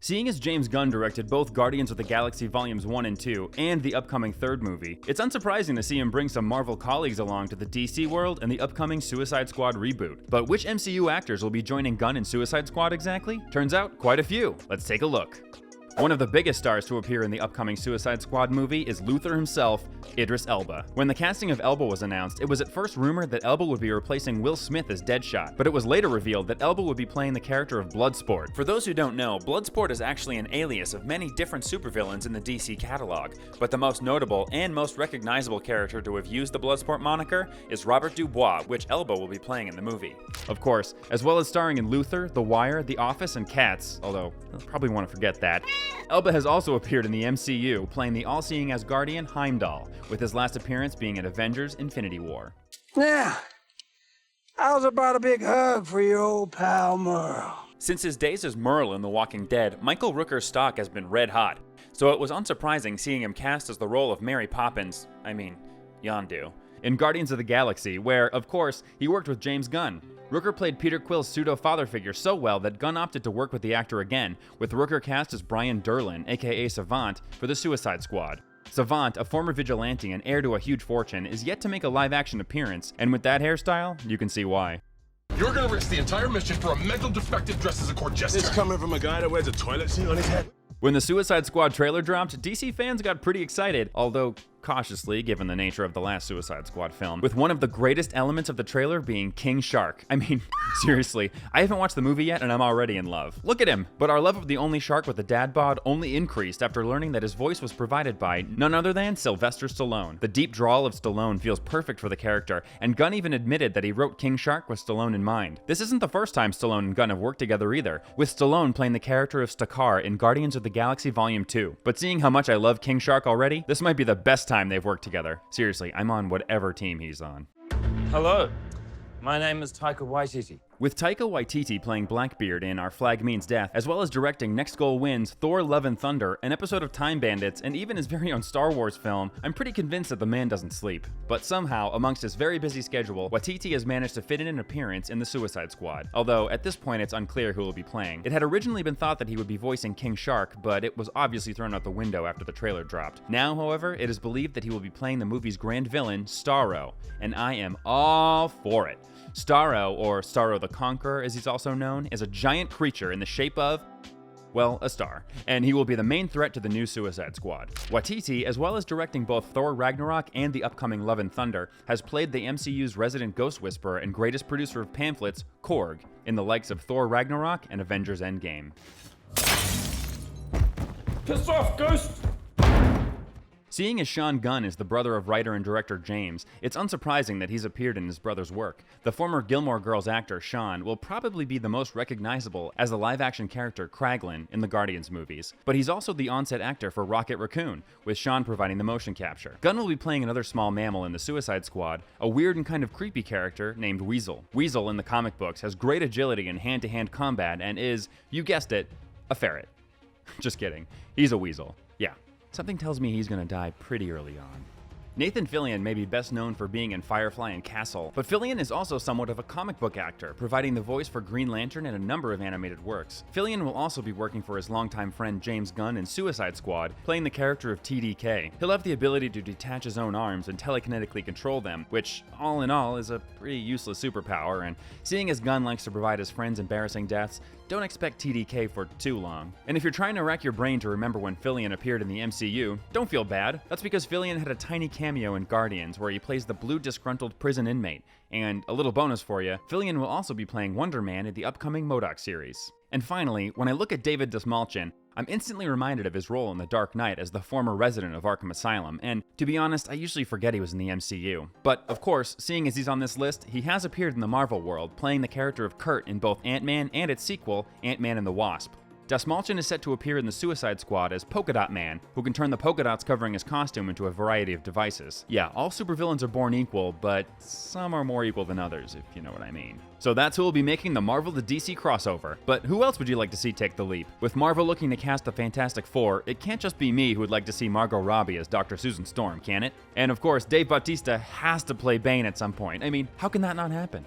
Seeing as James Gunn directed both Guardians of the Galaxy Volumes 1 and 2 and the upcoming third movie, it's unsurprising to see him bring some Marvel colleagues along to the DC world in the upcoming Suicide Squad reboot. But which MCU actors will be joining Gunn in Suicide Squad exactly? Turns out, quite a few. Let's take a look. One of the biggest stars to appear in the upcoming Suicide Squad movie is Luther himself, Idris Elba. When the casting of Elba was announced, it was at first rumored that Elba would be replacing Will Smith as Deadshot, but it was later revealed that Elba would be playing the character of Bloodsport. For those who don't know, Bloodsport is actually an alias of many different supervillains in the DC catalog, but the most notable and most recognizable character to have used the Bloodsport moniker is Robert Dubois, which Elba will be playing in the movie. Of course, as well as starring in Luther, The Wire, The Office, and Cats, although you'll probably want to forget that. Elba has also appeared in the MCU, playing the all-seeing Asgardian Heimdall, with his last appearance being in Avengers: Infinity War. Now, how's about a big hug for your old pal Merle? Since his days as Merle in The Walking Dead, Michael Rooker's stock has been red hot, so it was unsurprising seeing him cast as the role of Mary Poppins, Yondu, in Guardians of the Galaxy, where, of course, he worked with James Gunn. Rooker played Peter Quill's pseudo-father figure so well that Gunn opted to work with the actor again, with Rooker cast as Brian Durlin, aka Savant, for the Suicide Squad. Savant, a former vigilante and heir to a huge fortune, is yet to make a live-action appearance, and with that hairstyle, you can see why. You're gonna risk the entire mission for a mental defective dressed as a court jester. It's coming from a guy that wears a toilet seat on his head. When the Suicide Squad trailer dropped, DC fans got pretty excited, although cautiously given the nature of the last Suicide Squad film, with one of the greatest elements of the trailer being King Shark. Seriously, I haven't watched the movie yet and I'm already in love. Look at him! But our love of the only shark with a dad bod only increased after learning that his voice was provided by none other than Sylvester Stallone. The deep drawl of Stallone feels perfect for the character, and Gunn even admitted that he wrote King Shark with Stallone in mind. This isn't the first time Stallone and Gunn have worked together either, with Stallone playing the character of Stakar in Guardians of the Galaxy Volume 2. But seeing how much I love King Shark already, this might be the best time they've worked together. Seriously, I'm on whatever team he's on. Hello, my name is Taika Waititi. With Taika Waititi playing Blackbeard in Our Flag Means Death, as well as directing Next Goal Wins, Thor: Love and Thunder, an episode of Time Bandits, and even his very own Star Wars film, I'm pretty convinced that the man doesn't sleep. But somehow, amongst his very busy schedule, Waititi has managed to fit in an appearance in the Suicide Squad. Although, at this point it's unclear who will be playing. It had originally been thought that he would be voicing King Shark, but it was obviously thrown out the window after the trailer dropped. Now, however, it is believed that he will be playing the movie's grand villain, Starro, and I am all for it. Starro, or Starro the Conqueror as he's also known, is a giant creature in the shape of, well, a star, and he will be the main threat to the new Suicide Squad. Waititi, as well as directing both Thor Ragnarok and the upcoming Love and Thunder, has played the MCU's resident ghost whisperer and greatest producer of pamphlets, Korg, in the likes of Thor Ragnarok and Avengers Endgame. Piss off, ghost! Seeing as Sean Gunn is the brother of writer and director James, it's unsurprising that he's appeared in his brother's work. The former Gilmore Girls actor Sean will probably be the most recognizable as the live-action character Kraglin in the Guardians movies, but he's also the on-set actor for Rocket Raccoon, with Sean providing the motion capture. Gunn will be playing another small mammal in the Suicide Squad, a weird and kind of creepy character named Weasel. Weasel in the comic books has great agility in hand-to-hand combat and is, you guessed it, a ferret. Just kidding. He's a weasel. Yeah. Something tells me he's gonna die pretty early on. Nathan Fillion may be best known for being in Firefly and Castle, but Fillion is also somewhat of a comic book actor, providing the voice for Green Lantern in a number of animated works. Fillion will also be working for his longtime friend James Gunn in Suicide Squad, playing the character of TDK. He'll have the ability to detach his own arms and telekinetically control them, which, all in all, is a pretty useless superpower, and seeing as Gunn likes to provide his friends embarrassing deaths, don't expect TDK for too long. And if you're trying to rack your brain to remember when Fillion appeared in the MCU, don't feel bad. That's because Fillion had a tiny cameo in Guardians where he plays the blue disgruntled prison inmate. And a little bonus for you, Fillion will also be playing Wonder Man in the upcoming MODOK series. And finally, when I look at David Dastmalchian, I'm instantly reminded of his role in The Dark Knight as the former resident of Arkham Asylum, and to be honest, I usually forget he was in the MCU. But of course, seeing as he's on this list, he has appeared in the Marvel world, playing the character of Kurt in both Ant-Man and its sequel, Ant-Man and the Wasp. Dastmalchian is set to appear in the Suicide Squad as Polka Dot Man, who can turn the polka dots covering his costume into a variety of devices. Yeah, all supervillains are born equal, but some are more equal than others, if you know what I mean. So that's who will be making the Marvel to DC crossover. But who else would you like to see take the leap? With Marvel looking to cast the Fantastic Four, it can't just be me who would like to see Margot Robbie as Dr. Susan Storm, can it? And of course, Dave Bautista has to play Bane at some point. I mean, how can that not happen?